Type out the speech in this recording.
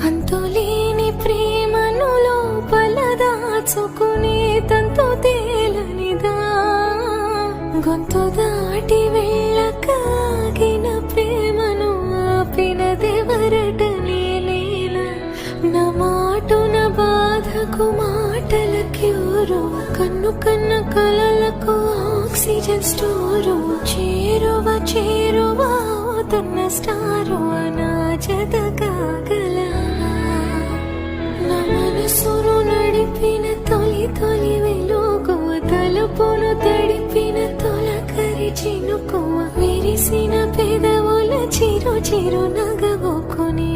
అంతులేని ప్రేమను లోపల దాచుకునే తంతు తేలనిదా, గొంతు దాటి వెళ్ళకాగిన ప్రేమను ఆపినదెవరట నేనేనా. నా మాటున బాధకు మాటల క్యూరు, కన్ను కన్న కలలకు ఆక్సిజన్ స్టోరు. చేరువ చేరువ తన స్టారు నా జత కాగలనా. నా మనసును నడిపిన తొలి తొలి వెలుగు, తలుపును తడిపిన తొలకరి చినుకు, విరిసిన పెదవుల చిరు చిరు నగవుకుని